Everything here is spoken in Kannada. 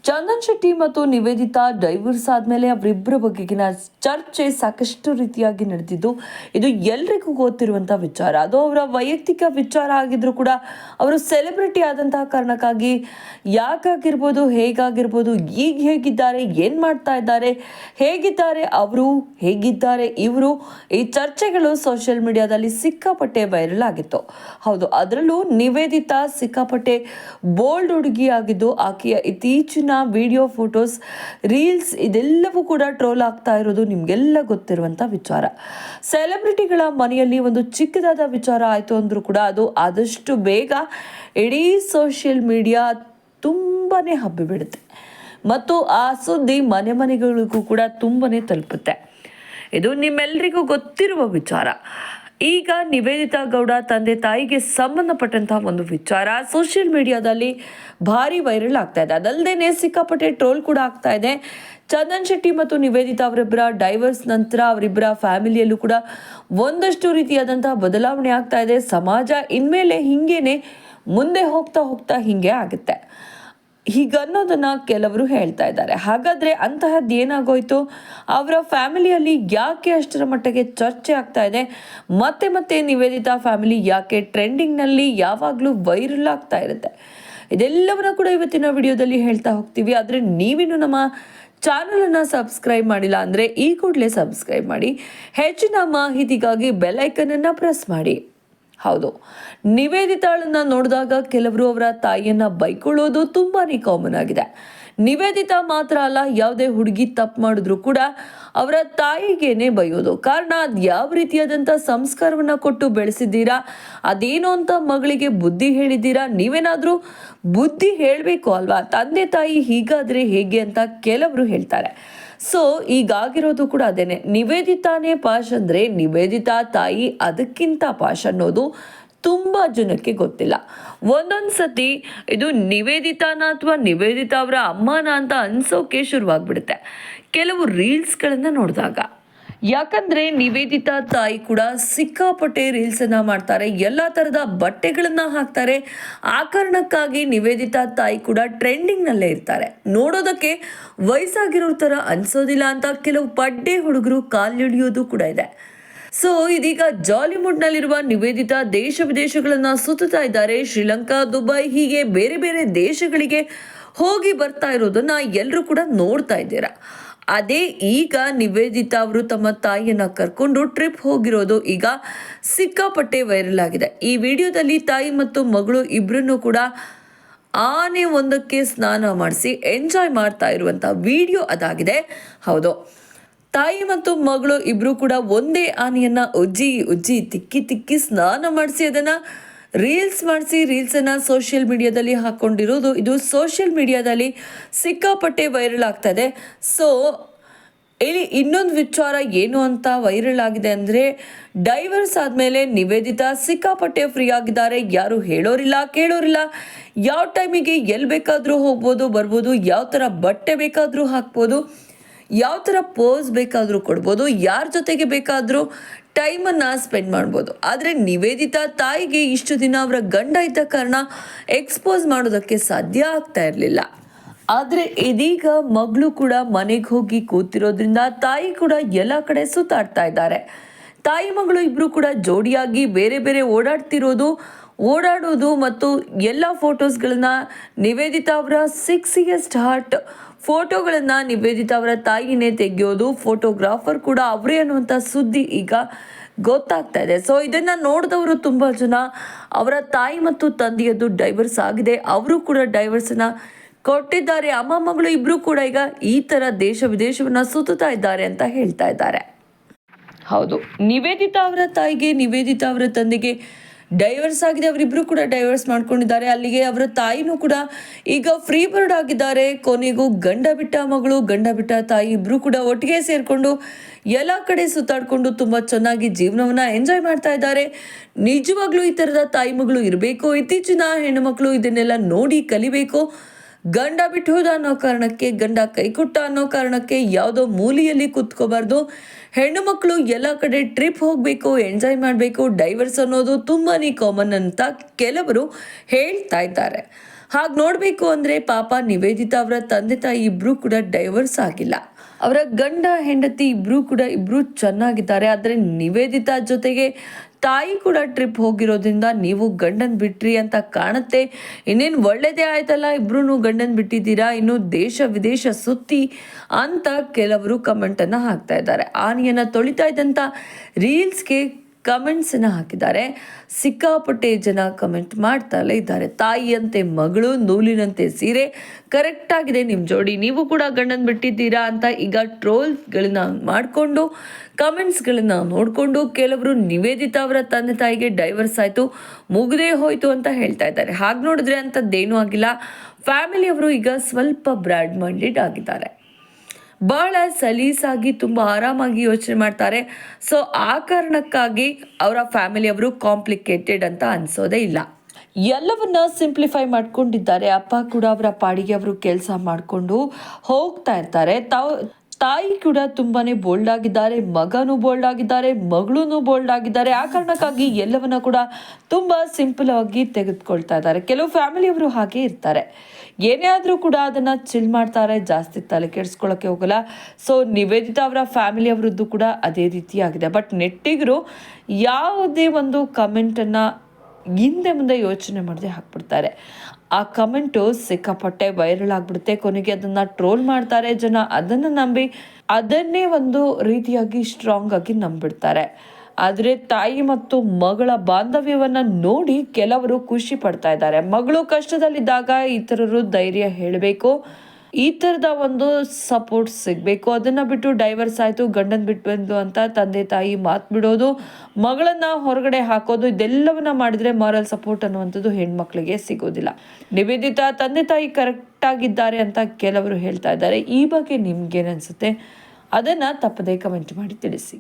ಚಂದನ್ ಶೆಟ್ಟಿ ಮತ್ತು ನಿವೇದಿತಾ ಡೈವರ್ಸ್ ಆದಮೇಲೆ ಅವರಿಬ್ಬರ ಬಗೆಗಿನ ಚರ್ಚೆ ಸಾಕಷ್ಟು ರೀತಿಯಾಗಿ ನಡೆದಿದ್ದು ಇದು ಎಲ್ರಿಗೂ ಗೊತ್ತಿರುವಂಥ ವಿಚಾರ. ಅದು ಅವರ ವೈಯಕ್ತಿಕ ವಿಚಾರ ಆಗಿದ್ರು ಕೂಡ ಅವರು ಸೆಲೆಬ್ರಿಟಿ ಆದಂತಹ ಕಾರಣಕ್ಕಾಗಿ ಯಾಕಾಗಿರ್ಬೋದು, ಹೇಗಾಗಿರ್ಬೋದು, ಈಗ ಹೇಗಿದ್ದಾರೆ, ಏನು ಮಾಡ್ತಾ ಇದ್ದಾರೆ, ಹೇಗಿದ್ದಾರೆ ಅವರು, ಹೇಗಿದ್ದಾರೆ ಇವರು, ಈ ಚರ್ಚೆಗಳು ಸೋಷಿಯಲ್ ಮೀಡಿಯಾದಲ್ಲಿ ಸಿಕ್ಕಾಪಟ್ಟೆ ವೈರಲ್ ಆಗಿತ್ತು. ಹೌದು, ಅದರಲ್ಲೂ ನಿವೇದಿತಾ ಸಿಕ್ಕಾಪಟ್ಟೆ ಬೋಲ್ಡ್ ಹುಡುಗಿ ಆಗಿದ್ದು ಆಕೆಯ ಇತ್ತೀಚಿನ ವಿಡಿಯೋ, ಫೋಟೋಸ್, ರೀಲ್ಸ್ ಇದೆಲ್ಲವೂ ಕೂಡ ಟ್ರೋಲ್ ಆಗ್ತಾ ಇರೋದು ನಿಮಗೆಲ್ಲ ಗೊತ್ತಿರುವಂಥ ವಿಚಾರ. ಸೆಲೆಬ್ರಿಟಿಗಳ ಮನೆಯಲ್ಲಿ ಒಂದು ಚಿಕ್ಕದಾದ ವಿಚಾರ ಆಯಿತು ಅಂದರೂ ಕೂಡ ಅದು ಆದಷ್ಟು ಬೇಗ ಇಡೀ ಸೋಷಿಯಲ್ ಮೀಡಿಯಾ ತುಂಬಾನೇ ಹಬ್ಬಿಬಿಡುತ್ತೆ ಮತ್ತು ಆ ಸುದ್ದಿ ಮನೆಗಳಿಗೂ ಕೂಡ ತುಂಬಾನೇ ತಲುಪುತ್ತೆ. ಇದು ನಿಮ್ಮೆಲ್ಲರಿಗೂ ಗೊತ್ತಿರುವ ವಿಚಾರ. ಈಗ ನಿವೇದಿತಾ ಗೌಡ ತಂದೆ ತಾಯಿಗೆ ಸಂಬಂಧಪಟ್ಟಂತಹ ಒಂದು ವಿಚಾರ ಸೋಷಿಯಲ್ ಮೀಡಿಯಾದಲ್ಲಿ ಭಾರಿ ವೈರಲ್ ಆಗ್ತಾ ಇದೆ. ಅದಲ್ಲದೆ ಸಿಕ್ಕಾಪಟ್ಟೆ ಟ್ರೋಲ್ ಕೂಡ ಆಗ್ತಾ ಇದೆ. ಚಂದನ್ ಶೆಟ್ಟಿ ಮತ್ತು ನಿವೇದಿತಾ ಅವರಿಬ್ಬರ ಡೈವರ್ಸ್ ನಂತರ ಅವರಿಬ್ಬರ ಫ್ಯಾಮಿಲಿಯಲ್ಲೂ ಕೂಡ ಒಂದಷ್ಟು ರೀತಿಯಾದಂತಹ ಬದಲಾವಣೆ ಆಗ್ತಾ ಇದೆ. ಸಮಾಜ ಇನ್ಮೇಲೆ ಹಿಂಗೇನೆ ಮುಂದೆ ಹೋಗ್ತಾ ಹೋಗ್ತಾ ಹಿಂಗೆ ಆಗುತ್ತೆ ಹೀಗನ್ನೋದನ್ನ ಕೆಲವರು ಹೇಳ್ತಾ ಇದ್ದಾರೆ. ಹಾಗಾದ್ರೆ ಅಂತಹದ್ದು ಏನಾಗೋಯ್ತು, ಅವರ ಫ್ಯಾಮಿಲಿಯಲ್ಲಿ ಯಾಕೆ ಅಷ್ಟರ ಮಟ್ಟಿಗೆ ಚರ್ಚೆ ಆಗ್ತಾ ಇದೆ, ಮತ್ತೆ ನಿವೇದಿತಾ ಫ್ಯಾಮಿಲಿ ಯಾಕೆ ಟ್ರೆಂಡಿಂಗ್ನಲ್ಲಿ ಯಾವಾಗಲೂ ವೈರಲ್ ಆಗ್ತಾ ಇರುತ್ತೆ, ಇದೆಲ್ಲವನ್ನ ಕೂಡ ಇವತ್ತಿನ ವಿಡಿಯೋದಲ್ಲಿ ಹೇಳ್ತಾ ಹೋಗ್ತೀವಿ. ಆದರೆ ನೀವಿನ್ನು ನಮ್ಮ ಚಾನಲನ್ನು ಸಬ್ಸ್ಕ್ರೈಬ್ ಮಾಡಿಲ್ಲ ಅಂದರೆ ಈ ಕೂಡಲೇ ಸಬ್ಸ್ಕ್ರೈಬ್ ಮಾಡಿ, ಹೆಚ್ಚಿನ ಮಾಹಿತಿಗಾಗಿ ಬೆಲ್ ಐಕನನ್ನು ಪ್ರೆಸ್ ಮಾಡಿ. ಹೌದು, ನಿವೇದಿತಾಳನ್ನ ನೋಡಿದಾಗ ಕೆಲವರು ಅವರ ತಾಯಿಯನ್ನ ಬೈಕೊಳ್ಳೋದು ತುಂಬಾನೇ ಕಾಮನ್ ಆಗಿದೆ. ನಿವೇದಿತಾ ಮಾತ್ರ ಅಲ್ಲ, ಯಾವುದೇ ಹುಡುಗಿ ತಪ್ಪು ಮಾಡಿದ್ರು ಕೂಡ ಅವರ ತಾಯಿಗೇನೆ ಬೈಯೋದು. ಕಾರಣ ಅದು ಯಾವ ರೀತಿಯಾದಂಥ ಸಂಸ್ಕಾರವನ್ನ ಕೊಟ್ಟು ಬೆಳೆಸಿದ್ದೀರಾ, ಅದೇನು ಅಂತ ಮಗಳಿಗೆ ಬುದ್ಧಿ ಹೇಳಿದ್ದೀರಾ, ನೀವೇನಾದರೂ ಬುದ್ಧಿ ಹೇಳಬೇಕು ಅಲ್ವಾ, ತಂದೆ ತಾಯಿ ಹೀಗಾದ್ರೆ ಹೇಗೆ ಅಂತ ಕೆಲವರು ಹೇಳ್ತಾರೆ. ಸೊ ಈಗಾಗಿರೋದು ಕೂಡ ಅದೇನೆ, ನಿವೇದಿತಾನೇ ಪಾಶ್ ಅಂದ್ರೆ ನಿವೇದಿತಾ ತಾಯಿ ಅದಕ್ಕಿಂತ ಪಾಶ್ ಅನ್ನೋದು ತುಂಬಾ ಜನಕ್ಕೆ ಗೊತ್ತಿಲ್ಲ. ಒಂದೊಂದು ಸತಿ ಇದು ನಿವೇದಿತಾನ ಅಥವಾ ನಿವೇದಿತಾ ಅವರ ಅಮ್ಮನ ಅಂತ ಅನ್ಸೋಕೆ ಶುರುವಾಗ್ಬಿಡುತ್ತೆ ಕೆಲವು ರೀಲ್ಸ್ಗಳನ್ನ ನೋಡಿದಾಗ. ಯಾಕಂದ್ರೆ ನಿವೇದಿತಾ ತಾಯಿ ಕೂಡ ಸಿಕ್ಕಾಪಟ್ಟೆ ರೀಲ್ಸ್ ಅನ್ನ ಮಾಡ್ತಾರೆ, ಎಲ್ಲ ತರದ ಬಟ್ಟೆಗಳನ್ನ ಹಾಕ್ತಾರೆ. ಆ ಕಾರಣಕ್ಕಾಗಿ ನಿವೇದಿತಾ ತಾಯಿ ಕೂಡ ಟ್ರೆಂಡಿಂಗ್ ನಲ್ಲೇ ಇರ್ತಾರೆ. ನೋಡೋದಕ್ಕೆ ವಯಸ್ಸಾಗಿರೋ ತರ ಅನ್ಸೋದಿಲ್ಲ ಅಂತ ಕೆಲವು ಪಡ್ಡೆ ಹುಡುಗರು ಕಾಲಿಳಿಯೋದು ಕೂಡ ಇದೆ. ಸೊ ಇದೀಗ ಜಾಲಿವುಡ್ ನಲ್ಲಿರುವ ನಿವೇದಿತಾ ದೇಶ ವಿದೇಶಗಳನ್ನ ಸುತ್ತಾ ಇದ್ದಾರೆ. ಶ್ರೀಲಂಕಾ, ದುಬೈ ಹೀಗೆ ಬೇರೆ ಬೇರೆ ದೇಶಗಳಿಗೆ ಹೋಗಿ ಬರ್ತಾ ಇರೋದನ್ನ ಎಲ್ಲರೂ ಕೂಡ ನೋಡ್ತಾ ಇದ್ದೀರಾ. ಅದೇ ಈಗ ನಿವೇದಿತಾ ಅವರು ತಮ್ಮ ತಾಯಿಯನ್ನ ಕರ್ಕೊಂಡು ಟ್ರಿಪ್ ಹೋಗಿರೋದು ಈಗ ಸಿಕ್ಕಾಪಟ್ಟೆ ವೈರಲ್ ಆಗಿದೆ. ಈ ವಿಡಿಯೋದಲ್ಲಿ ತಾಯಿ ಮತ್ತು ಮಗಳು ಇಬ್ಬರನ್ನು ಕೂಡ ಆನೆ ಒಂದಕ್ಕೆ ಸ್ನಾನ ಮಾಡಿಸಿ ಎಂಜಾಯ್ ಮಾಡ್ತಾ ಇರುವಂತ ವಿಡಿಯೋ ಅದಾಗಿದೆ. ಹೌದು, ತಾಯಿ ಮತ್ತು ಮಗಳು ಇಬ್ರು ಕೂಡ ಒಂದೇ ಆನೆಯನ್ನ ಉಜ್ಜಿ ತಿಕ್ಕಿ ಸ್ನಾನ ಮಾಡಿಸಿ ಅದನ್ನ ರೀಲ್ಸ್ ಮಾಡಿಸಿ ರೀಲ್ಸನ್ನು ಸೋಷಿಯಲ್ ಮೀಡಿಯಾದಲ್ಲಿ ಹಾಕ್ಕೊಂಡಿರೋದು ಇದು ಸೋಷಿಯಲ್ ಮೀಡಿಯಾದಲ್ಲಿ ಸಿಕ್ಕಾಪಟ್ಟೆ ವೈರಲ್ ಆಗ್ತಾ ಇದೆ. ಸೊ ಇಲ್ಲಿ ಇನ್ನೊಂದು ವಿಚಾರ ಏನು ಅಂತ ವೈರಲ್ ಆಗಿದೆ ಅಂದರೆ, ಡೈವರ್ಸ್ ಆದಮೇಲೆ ನಿವೇದಿತಾ ಸಿಕ್ಕಾಪಟ್ಟೆ ಫ್ರೀ ಆಗಿದ್ದಾರೆ. ಯಾರು ಹೇಳೋರಿಲ್ಲ ಕೇಳೋರಿಲ್ಲ, ಯಾವ ಟೈಮಿಗೆ ಎಲ್ಲಿ ಬೇಕಾದರೂ ಹೋಗ್ಬೋದು ಬರ್ಬೋದು, ಯಾವ ಥರ ಬಟ್ಟೆ ಬೇಕಾದರೂ ಹಾಕ್ಬೋದು, ಯಾವ ಥರ ಪೋಸ್ ಬೇಕಾದರೂ ಕೊಡ್ಬೋದು, ಯಾರ ಜೊತೆಗೆ ಬೇಕಾದರೂ ಟೈಮನ್ನು ಸ್ಪೆಂಡ್ ಮಾಡ್ಬೋದು. ಆದರೆ ನಿವೇದಿತಾ ತಾಯಿಗೆ ಇಷ್ಟು ದಿನ ಅವರ ಗಂಡ ಇದ್ದ ಕಾರಣ ಎಕ್ಸ್ಪೋಸ್ ಮಾಡೋದಕ್ಕೆ ಸಾಧ್ಯ ಆಗ್ತಾ ಇರಲಿಲ್ಲ. ಆದರೆ ಇದೀಗ ಮಗಳು ಕೂಡ ಮನೆಗೆ ಹೋಗಿ ಕೂತಿರೋದ್ರಿಂದ ತಾಯಿ ಕೂಡ ಎಲ್ಲ ಕಡೆ ಸುತ್ತಾಡ್ತಾ ಇದ್ದಾರೆ. ತಾಯಿ ಮಗಳು ಇಬ್ರು ಕೂಡ ಜೋಡಿಯಾಗಿ ಬೇರೆ ಬೇರೆ ಓಡಾಡೋದು ಮತ್ತು ಎಲ್ಲ ಫೋಟೋಸ್ಗಳನ್ನ ನಿವೇದಿತಾ ಅವರ ಸಿಕ್ಸಿಯೆಸ್ಟ್ ಹಾರ್ಟ್ ಫೋಟೋಗಳನ್ನು ನಿವೇದಿತಾ ಅವರ ತಾಯಿನೇ ತೆಗೆಯೋದು, ಫೋಟೋಗ್ರಾಫರ್ ಕೂಡ ಅವರೇ ಅನ್ನುವಂಥ ಸುದ್ದಿ ಈಗ ಗೊತ್ತಾಗ್ತಾ ಇದೆ. ಸೊ ಇದನ್ನ ನೋಡಿದವರು ತುಂಬ ಜನ ಅವರ ತಾಯಿ ಮತ್ತು ತಂದೆಯದ್ದು ಡೈವರ್ಸ್ ಆಗಿದೆ, ಅವರು ಕೂಡ ಡೈವರ್ಸನ್ನ ಕೊಟ್ಟಿದ್ದಾರೆ, ಅಮ್ಮ ಮಗಳು ಇಬ್ರು ಕೂಡ ಈಗ ಈ ಥರ ದೇಶ ವಿದೇಶವನ್ನ ಸುತ್ತಾ ಇದ್ದಾರೆ ಅಂತ ಹೇಳ್ತಾ ಇದ್ದಾರೆ. ಹೌದು, ನಿವೇದಿತಾ ಅವರ ತಾಯಿಗೆ ನಿವೇದಿತಾ ಅವರ ತಂದೆಗೆ ಡೈವರ್ಸ್ ಆಗಿದೆ, ಅವರಿಬ್ರು ಕೂಡ ಡೈವರ್ಸ್ ಮಾಡ್ಕೊಂಡಿದ್ದಾರೆ. ಅಲ್ಲಿಗೆ ಅವರ ತಾಯಿನೂ ಕೂಡ ಈಗ ಫ್ರೀ ಬರ್ಡ್ ಆಗಿದ್ದಾರೆ. ಕೊನೆಗೂ ಗಂಡ ಬಿಟ್ಟ ಮಗಳು, ಗಂಡ ಬಿಟ್ಟ ತಾಯಿ ಇಬ್ರು ಕೂಡ ಒಟ್ಟಿಗೆ ಸೇರ್ಕೊಂಡು ಎಲ್ಲ ಕಡೆ ಸುತ್ತಾಡ್ಕೊಂಡು ತುಂಬಾ ಚೆನ್ನಾಗಿ ಜೀವನವನ್ನ ಎಂಜಾಯ್ ಮಾಡ್ತಾ ಇದ್ದಾರೆ. ನಿಜವಾಗ್ಲೂ ಈ ತರದ ತಾಯಿ ಮಗಳು ಇರಬೇಕು. ಇತ್ತೀಚಿನ ಹೆಣ್ಣು ಮಕ್ಕಳು ಇದನ್ನೆಲ್ಲ ನೋಡಿ ಕಲಿಬೇಕು. ಗಂಡ ಬಿಟ್ಟು ಹೋದ ಅನ್ನೋ ಕಾರಣಕ್ಕೆ, ಗಂಡ ಕೈ ಕೊಟ್ಟ ಅನ್ನೋ ಕಾರಣಕ್ಕೆ ಯಾವುದೋ ಮೂಲೆಯಲ್ಲಿ ಕೂತ್ಕೋಬಾರ್ದು. ಹೆಣ್ಣು ಮಕ್ಕಳು ಎಲ್ಲ ಕಡೆ ಟ್ರಿಪ್ ಹೋಗಬೇಕು, ಎಂಜಾಯ್ ಮಾಡಬೇಕು. ಡೈವರ್ಸ್ ಅನ್ನೋದು ತುಂಬಾನೇ ಕಾಮನ್ ಅಂತ ಕೆಲವರು ಹೇಳ್ತಾ ಇದ್ದಾರೆ. ಹಾಗೆ ನೋಡಬೇಕು ಅಂದರೆ ಪಾಪ ನಿವೇದಿತಾ ಅವರ ತಂದೆ ತಾಯಿ ಇಬ್ಬರೂ ಕೂಡ ಡೈವರ್ಸ್ ಆಗಿಲ್ಲ. ಅವರ ಗಂಡ ಹೆಂಡತಿ ಇಬ್ಬರೂ ಚೆನ್ನಾಗಿದ್ದಾರೆ. ಆದರೆ ನಿವೇದಿತಾ ಜೊತೆಗೆ ತಾಯಿ ಕೂಡ ಟ್ರಿಪ್ ಹೋಗಿರೋದ್ರಿಂದ ನೀವು ಗಂಡನ್ ಬಿಟ್ರಿ ಅಂತ ಕಾಣುತ್ತೆ. ಇನ್ನೇನು ಒಳ್ಳೇದೇ ಆಯ್ತಲ್ಲ, ಇಬ್ರು ಗಂಡನ್ ಬಿಟ್ಟಿದ್ದೀರಾ, ಇನ್ನು ದೇಶ ವಿದೇಶ ಸುತ್ತಿ ಅಂತ ಕೆಲವರು ಕಮೆಂಟನ್ನು ಹಾಕ್ತಾ ಇದ್ದಾರೆ. ಆನೆಯನ್ನು ತೊಳಿತಾ ಇದ್ದಂಥ ರೀಲ್ಸ್ಗೆ ಕಮೆಂಟ್ಸನ್ನು ಹಾಕಿದ್ದಾರೆ. ಸಿಕ್ಕಾಪಟ್ಟೆ ಜನ ಕಮೆಂಟ್ ಮಾಡ್ತಲೇ ಇದ್ದಾರೆ. ತಾಯಿಯಂತೆ ಮಗಳು, ನೂಲಿನಂತೆ ಸೀರೆ, ಕರೆಕ್ಟ್ ಆಗಿದೆ ನಿಮ್ಮ ಜೋಡಿ, ನೀವು ಕೂಡ ಗಂಡನ್ ಬಿಟ್ಟಿದ್ದೀರಾ ಅಂತ ಈಗ ಟ್ರೋಲ್ಗಳನ್ನ ಮಾಡಿಕೊಂಡು ಕಮೆಂಟ್ಸ್ಗಳನ್ನ ನೋಡಿಕೊಂಡು ಕೆಲವರು ನಿವೇದಿತಾ ಅವರ ತಂದೆ ತಾಯಿಗೆ ಡೈವರ್ಸ್ ಆಯಿತು, ಮುಗಿದೇ ಹೋಯಿತು ಅಂತ ಹೇಳ್ತಾ ಇದ್ದಾರೆ. ಹಾಗೆ ನೋಡಿದ್ರೆ ಅಂಥದ್ದೇನೂ ಆಗಿಲ್ಲ. ಫ್ಯಾಮಿಲಿಯವರು ಈಗ ಸ್ವಲ್ಪ ಬ್ರಾಡ್ ಮೈಂಡೆಡ್ ಆಗಿದ್ದಾರೆ, ಬಹಳ ಸಲೀಸಾಗಿ ತುಂಬ ಆರಾಮಾಗಿ ಯೋಚನೆ ಮಾಡ್ತಾರೆ. ಸೊ ಆ ಕಾರಣಕ್ಕಾಗಿ ಅವರ ಫ್ಯಾಮಿಲಿಯವರು ಕಾಂಪ್ಲಿಕೇಟೆಡ್ ಅಂತ ಅನ್ಸೋದೇ ಇಲ್ಲ. ಎಲ್ಲವನ್ನ ಸಿಂಪ್ಲಿಫೈ ಮಾಡ್ಕೊಂಡಿದ್ದಾರೆ. ಅಪ್ಪ ಕೂಡ ಅವರ ಪಾಡಿಗೆ ಅವರು ಕೆಲಸ ಮಾಡಿಕೊಂಡು ಹೋಗ್ತಾ ಇರ್ತಾರೆ. ತಾಯಿ ಕೂಡ ತುಂಬಾನೇ ಬೋಲ್ಡ್ ಆಗಿದ್ದಾರೆ, ಮಗನೂ ಬೋಲ್ಡ್ ಆಗಿದ್ದಾರೆ, ಮಗಳೂ ಬೋಲ್ಡ್ ಆಗಿದ್ದಾರೆ. ಆ ಕಾರಣಕ್ಕಾಗಿ ಎಲ್ಲವನ್ನ ಕೂಡ ತುಂಬಾ ಸಿಂಪಲ್ ಆಗಿ ತೆಗೆದುಕೊಳ್ತಾ ಇದ್ದಾರೆ. ಕೆಲವು ಫ್ಯಾಮಿಲಿಯವರು ಹಾಗೆ ಇರ್ತಾರೆ, ಏನೇ ಆದರೂ ಕೂಡ ಅದನ್ನ ಚಿಲ್ ಮಾಡ್ತಾರೆ, ಜಾಸ್ತಿ ತಲೆ ಕೆಡಿಸ್ಕೊಳ್ಳೋಕೆ ಹೋಗಲ್ಲ. ಸೊ ನಿವೇದಿತಾ ಅವರ ಫ್ಯಾಮಿಲಿಯವರದ್ದು ಕೂಡ ಅದೇ ರೀತಿಯಾಗಿದೆ. ಬಟ್ ನೆಟ್ಟಿಗರು ಯಾವುದೇ ಒಂದು ಕಮೆಂಟನ್ನು ಹಿಂದೆ ಮುಂದೆ ಯೋಚನೆ ಮಾಡದೆ ಹಾಕ್ಬಿಡ್ತಾರೆ. ಆ ಕಮೆಂಟು ಸಿಕ್ಕಾಪಟ್ಟೆ ವೈರಲ್ ಆಗಿಬಿಡುತ್ತೆ. ಕೊನೆಗೆ ಅದನ್ನು ಟ್ರೋಲ್ ಮಾಡ್ತಾರೆ ಜನ. ಅದನ್ನು ನಂಬಿ ಅದನ್ನೇ ಒಂದು ರೀತಿಯಾಗಿ ಸ್ಟ್ರಾಂಗ್ ಆಗಿ ನಂಬಿಡ್ತಾರೆ. ಆದರೆ ತಾಯಿ ಮತ್ತು ಮಗಳ ಬಾಂಧವ್ಯವನ್ನು ನೋಡಿ ಕೆಲವರು ಖುಷಿ ಪಡ್ತಾ ಇದ್ದಾರೆ. ಮಗಳು ಕಷ್ಟದಲ್ಲಿದ್ದಾಗ ಇತರರು ಧೈರ್ಯ ಹೇಳಬೇಕು, ಈ ಥರದ ಒಂದು ಸಪೋರ್ಟ್ ಸಿಗಬೇಕು. ಅದನ್ನು ಬಿಟ್ಟು ಡೈವರ್ಸ್ ಆಯಿತು, ಗಂಡನ ಬಿಟ್ಟು ಬಂದು ಅಂತ ತಂದೆ ತಾಯಿ ಮಾತು ಬಿಡೋದು, ಮಗಳನ್ನು ಹೊರಗಡೆ ಹಾಕೋದು, ಇದೆಲ್ಲವನ್ನ ಮಾಡಿದರೆ ಮಾರಲ್ ಸಪೋರ್ಟ್ ಅನ್ನುವಂಥದ್ದು ಹೆಣ್ಮಕ್ಳಿಗೆ ಸಿಗೋದಿಲ್ಲ. ನಿವೇದಿತಾ ತಂದೆ ತಾಯಿ ಕರೆಕ್ಟಾಗಿದ್ದಾರೆ ಅಂತ ಕೆಲವರು ಹೇಳ್ತಾ ಇದ್ದಾರೆ. ಈ ಬಗ್ಗೆ ನಿಮ್ಗೇನು ಅನಿಸುತ್ತೆ ಅದನ್ನು ತಪ್ಪದೇ ಕಮೆಂಟ್ ಮಾಡಿ ತಿಳಿಸಿ.